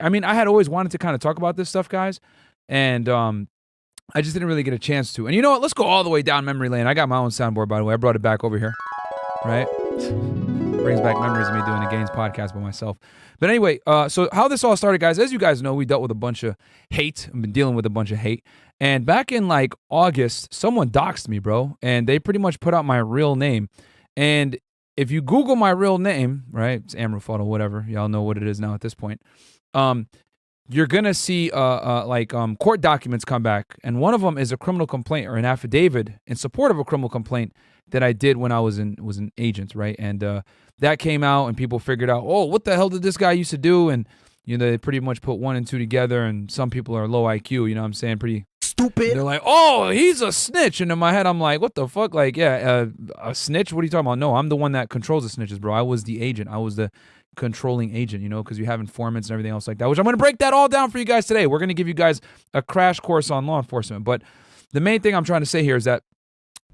I mean, I had always wanted to kind of talk about this stuff, guys, and I just didn't really get a chance to. And you know what? Let's go all the way down memory lane. I got my own soundboard, by the way. I brought it back over here, right? Brings back memories of me doing the Gains podcast by myself. But anyway, so how this all started, guys, as you guys know, we dealt with a bunch of hate. I've been dealing with a bunch of hate. And back in like August, someone doxed me, bro. And they pretty much put out my real name. And if you Google my real name, right, it's Amrufado, whatever. Y'all know what it is now at this point. You're going to see court documents come back. And one of them is a criminal complaint or an affidavit in support of a criminal complaint that I did when I was an agent, right? And that came out and people figured out, oh, what the hell did this guy used to do? And, you know, they pretty much put 1 and 2 together, and some people are low IQ, you know what I'm saying? Pretty stupid. They're like, oh, he's a snitch. And in my head, I'm like, what the fuck? Like, yeah, a snitch? What are you talking about? No, I'm the one that controls the snitches, bro. I was the agent. I was the controlling agent, you know, because you have informants and everything else like that, which I'm going to break that all down for you guys today. We're going to give you guys a crash course on law enforcement. But the main thing I'm trying to say here is that,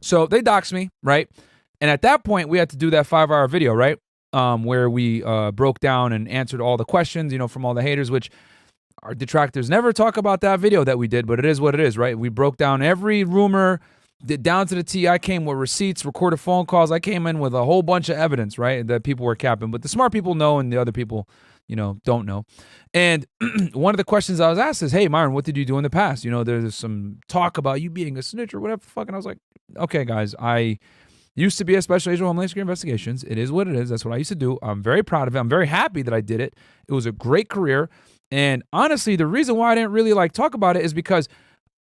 so they doxed me, right? And at that point, we had to do that 5-hour video, right? Where we broke down and answered all the questions, you know, from all the haters, which our detractors never talk about that video that we did, but it is what it is, right? We broke down every rumor, down to the T. I came with receipts, recorded phone calls. I came in with a whole bunch of evidence, right, that people were capping. But the smart people know and the other people, you know, don't know. And one of the questions I was asked is, hey, Myron, what did you do in the past? You know, there's some talk about you being a snitch or whatever the fuck. And I was like, okay, guys, I used to be a special agent of Homeland Security Investigations. It is what it is. That's what I used to do. I'm very proud of it. I'm very happy that I did it. It was a great career. And honestly, the reason why I didn't really like talk about it is because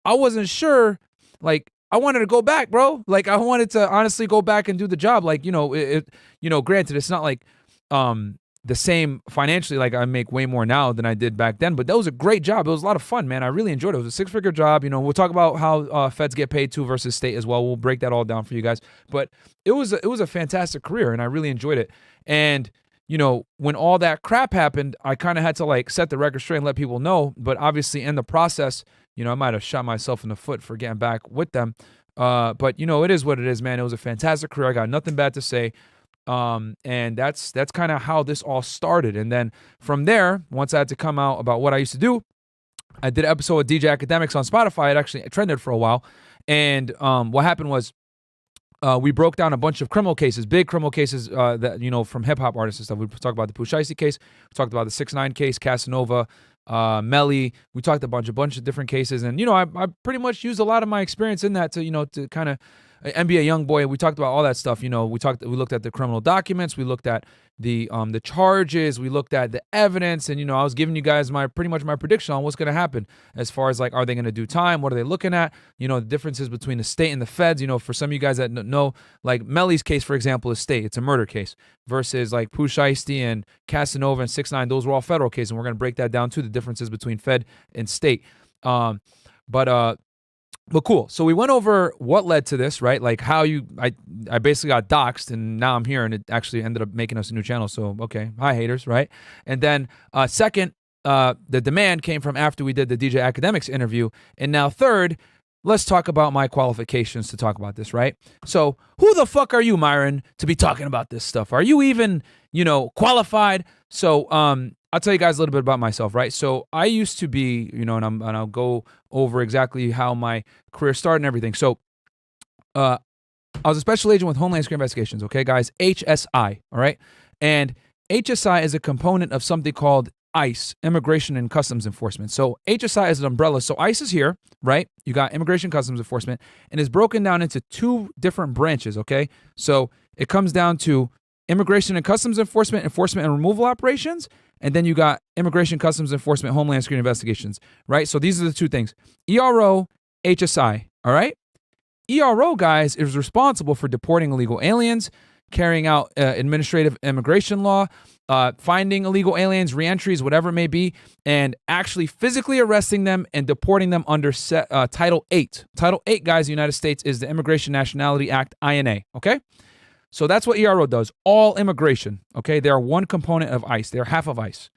I wasn't sure, like, I wanted to go back, bro. Like, I wanted to honestly go back and do the job. Like, you know, granted, it's not like the same financially. Like, I make way more now than I did back then. But that was a great job. It was a lot of fun, man. I really enjoyed it. It was a 6-figure job. You know, we'll talk about how feds get paid too versus state as well. We'll break that all down for you guys. But it was a fantastic career, and I really enjoyed it. And you know, when all that crap happened, I kind of had to like set the record straight and let people know. But obviously, in the process, you know, I might have shot myself in the foot for getting back with them. But you know, it is what it is, man. It was a fantastic career. I got nothing bad to say. And that's kind of how this all started. And then from there, once I had to come out about what I used to do, I did an episode with DJ Academics on Spotify. It actually trended for a while. And what happened was we broke down a bunch of criminal cases, big criminal cases that, you know, from hip hop artists and stuff. We talked about the Pooh Shiesty case. We talked about the 6ix9ine case, Casanova, Melly. We talked about a bunch of different cases. And, you know, I pretty much used a lot of my experience in that to, you know, to kind of NBA YoungBoy. We talked about all that stuff. You know, we looked at the criminal documents. We looked at the charges. We looked at the evidence. And, you know, I was giving you guys pretty much my prediction on what's going to happen as far as like, are they going to do time? What are they looking at? You know, the differences between the state and the feds. You know, for some of you guys that know, like Melly's case, for example, is state. It's a murder case versus like Pooh Shiesty and Casanova and 6ix9ine. Those were all federal cases. And we're going to break that down too, the differences between fed and state. But cool. So we went over what led to this, right? Like how I basically got doxxed and now I'm here and it actually ended up making us a new channel. So, okay. Hi, haters, right? And then second, the demand came from after we did the DJ Academics interview. And now third, let's talk about my qualifications to talk about this, right? So who the fuck are you, Myron, to be talking about this stuff? Are you even, you know, qualified? So I'll tell you guys a little bit about myself, right? So I used to be, you know, and I'll go over exactly how my career started and everything. So I was a special agent with Homeland Security Investigations, okay, guys? HSI, all right? And HSI is a component of something called ICE, Immigration and Customs Enforcement. So HSI is an umbrella. So ICE is here, right? You got Immigration Customs Enforcement, and it's broken down into 2 different branches, okay? So it comes down to Immigration and Customs Enforcement, Enforcement and Removal Operations, and then you got Immigration, Customs Enforcement, Homeland Security Investigations, right? So these are the 2 things. ERO, HSI, all right? ERO, guys, is responsible for deporting illegal aliens, carrying out administrative immigration law, finding illegal aliens, reentries, whatever it may be, and actually physically arresting them and deporting them under Title 8. Title 8, guys, the United States is the Immigration Nationality Act, INA, okay? So that's what ERO does, all immigration, okay? They are one component of ICE. They're half of ICE.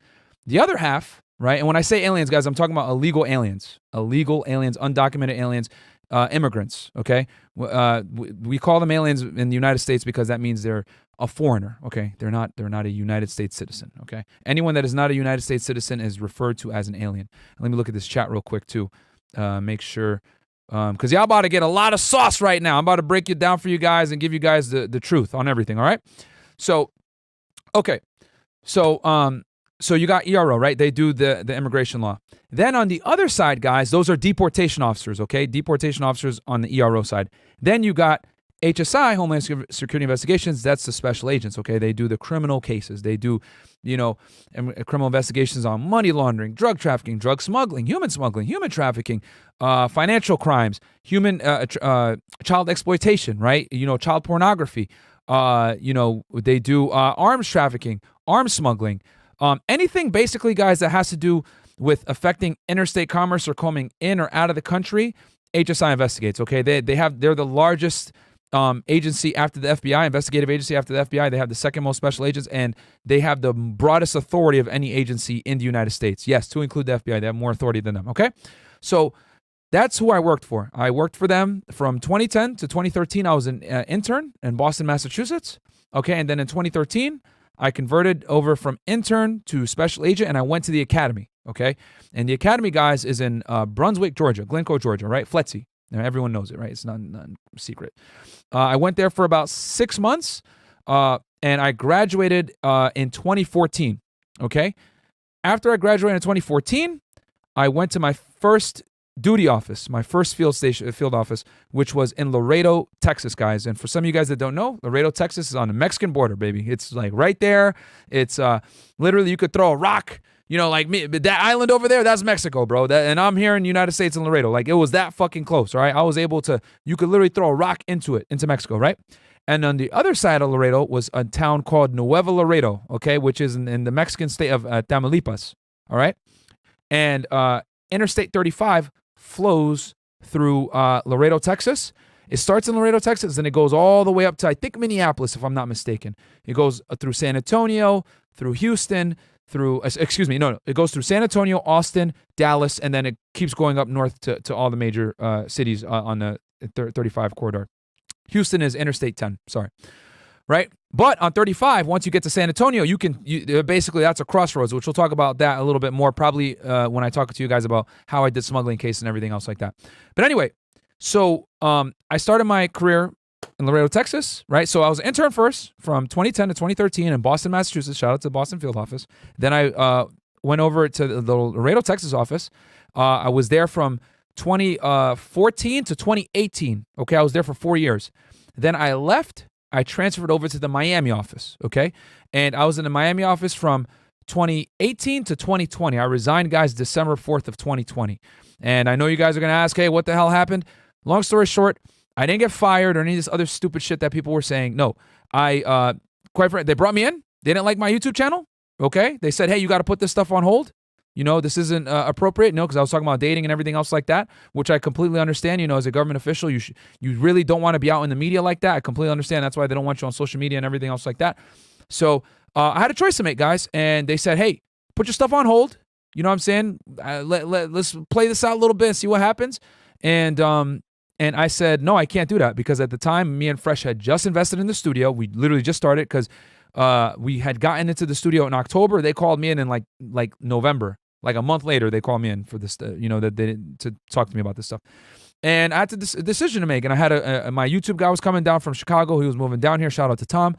The other half, right? And when I say aliens, guys, I'm talking about illegal aliens, undocumented aliens. immigrants. Okay, we call them aliens in the United States because that means they're a foreigner. Okay, they're not a United States citizen. Okay, anyone that is not a United States citizen is referred to as an alien. Let me look at this chat real quick too. Make sure. Because y'all about to get a lot of sauce right now. I'm about to break it down for you guys and give you guys the truth on everything, all right? So, okay. So you got ERO, right? They do the immigration law. Then on the other side, guys, those are deportation officers, okay? Deportation officers on the ERO side. Then you got HSI, Homeland Security Investigations. That's the special agents, okay? They do the criminal cases. They do, criminal investigations on money laundering, drug trafficking, drug smuggling, human trafficking, financial crimes, child exploitation, right? Child pornography. They do arms trafficking, arms smuggling, anything basically, guys, that has to do with affecting interstate commerce or coming in or out of the country. HSI investigates. Okay, they're the largest agency after the FBI, investigative agency after the FBI. They have the second most special agents, and they have the broadest authority of any agency in the United States. Yes, to include the FBI, they have more authority than them. Okay, so that's who I worked for. I worked for them from 2010 to 2013. I was an intern in Boston, Massachusetts. Okay, and then in 2013, I converted over from intern to special agent, and I went to the academy. Okay, and the academy, guys, is in Brunswick, Georgia, Glencoe, Georgia, right? FLETC. Now, everyone knows it, right? It's not secret. I went there for about 6 months, and I graduated in 2014. Okay, after I graduated in 2014, I went to my first duty office, my first field office, which was in Laredo, Texas, guys. And for some of you guys that don't know, Laredo, Texas is on the Mexican border, baby. It's like right there. It's literally you could throw a rock, like me, that island over there, that's Mexico, bro. And I'm here in the United States in Laredo. Like it was that fucking close, all right? I was able to, you could literally throw a rock into Mexico, right? And on the other side of Laredo was a town called Nuevo Laredo, okay, which is in the Mexican state of Tamaulipas, all right? And Interstate 35 flows through Laredo, Texas. It starts in Laredo, Texas, and it goes all the way up to, I think, Minneapolis, if I'm not mistaken. It goes through San Antonio, through Houston, it goes through San Antonio, Austin, Dallas, and then it keeps going up north to all the major cities on the 35 corridor. Houston is Interstate 10, sorry. Right? But on 35, once you get to San Antonio, basically that's a crossroads, which we'll talk about that a little bit more probably when I talk to you guys about how I did smuggling case and everything else like that. But anyway, so I started my career in Laredo, Texas, right? So I was an intern first from 2010 to 2013 in Boston, Massachusetts. Shout out to the Boston field office. Then I went over to the Laredo, Texas office. I was there from 2014 to 2018. Okay, I was there for 4 years. Then I left. I transferred over to the Miami office, okay? And I was in the Miami office from 2018 to 2020. I resigned, guys, December 4th of 2020. And I know you guys are going to ask, hey, what the hell happened? Long story short, I didn't get fired or any of this other stupid shit that people were saying. No, quite frankly, they brought me in. They didn't like my YouTube channel, okay? They said, hey, you got to put this stuff on hold. This isn't appropriate. No, because I was talking about dating and everything else like that, which I completely understand. As a government official, you really don't want to be out in the media like that. I completely understand. That's why they don't want you on social media and everything else like that. So I had a choice to make, guys. And they said, hey, put your stuff on hold. You know what I'm saying? Let's play this out a little bit and see what happens. And I said, no, I can't do that, because at the time, me and Fresh had just invested in the studio. We literally just started because we had gotten into the studio in October. They called me in like November. Like a month later, they called me in for this, to talk to me about this stuff. And I had a decision to make. And I had my YouTube guy was coming down from Chicago. He was moving down here. Shout out to Tom.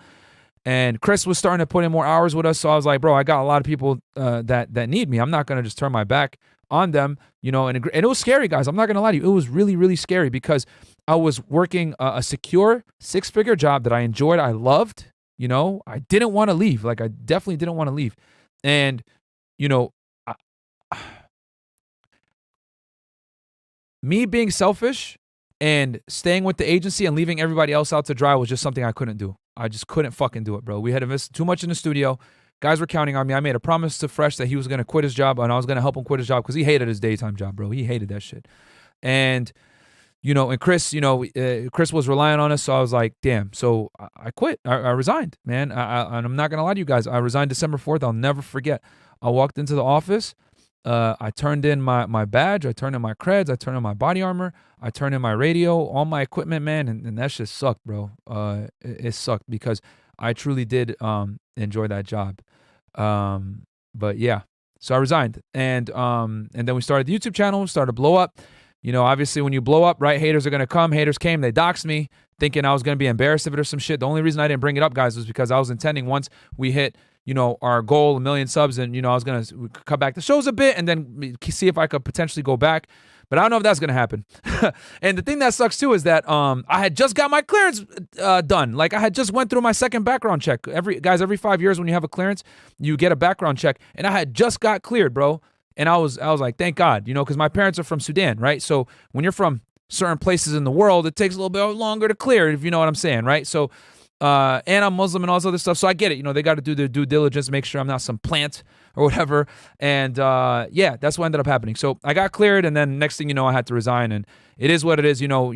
And Chris was starting to put in more hours with us. So I was like, bro, I got a lot of people that need me. I'm not going to just turn my back on them, and it was scary, guys. I'm not going to lie to you. It was really, really scary because I was working a secure 6-figure job that I enjoyed. I loved, I didn't want to leave. Like I definitely didn't want to leave. And, me being selfish and staying with the agency and leaving everybody else out to dry was just something I couldn't do. I just couldn't fucking do it, bro. We had invested too much in the studio. Guys were counting on me. I made a promise to Fresh that he was going to quit his job and I was going to help him quit his job because he hated his daytime job, bro. He hated that shit. And, and Chris, Chris was relying on us. So I was like, damn. So I quit. I resigned, man. And I'm not going to lie to you guys. I resigned December 4th. I'll never forget. I walked into the office I turned in my badge, I turned in my creds, I turned in my body armor, I turned in my radio, all my equipment, man, and that shit sucked, bro. It sucked because I truly did enjoy that job. But yeah, so I resigned, and then we started the YouTube channel, started to blow up. You know, obviously when you blow up, right, haters are gonna come. Haters came, they doxed me, thinking I was gonna be embarrassed of it or some shit. The only reason I didn't bring it up, guys, was because I was intending once we hit, you know, our goal, 1 million subs, and, you know, I was going to cut back the shows a bit and then see if I could potentially go back. But I don't know if that's going to happen. And the thing that sucks too is that I had just got my clearance done. Like I had just went through my second background check. Every 5 years when you have a clearance, you get a background check. And I had just got cleared, bro. And I was like, thank God, you know, because my parents are from Sudan, right? So when you're from certain places in the world, it takes a little bit longer to clear, if you know what I'm saying, right? So and I'm Muslim and all this other stuff, so I get it. You know, they got to do their due diligence, make sure I'm not some plant or whatever. And yeah, that's what ended up happening. So I got cleared, and then next thing you know, I had to resign. And it is what it is. You know,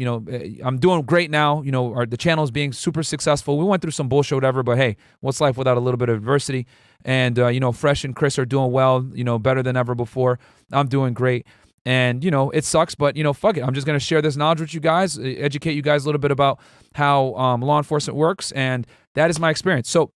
I'm doing great now. You know, the channel is being super successful. We went through some bullshit, whatever, but hey, what's life without a little bit of adversity? And you know, Fresh and Chris are doing well. You know, better than ever before. I'm doing great. And, you know, it sucks, but, you know, fuck it. I'm just going to share this knowledge with you guys, educate you guys a little bit about how law enforcement works. And that is my experience. So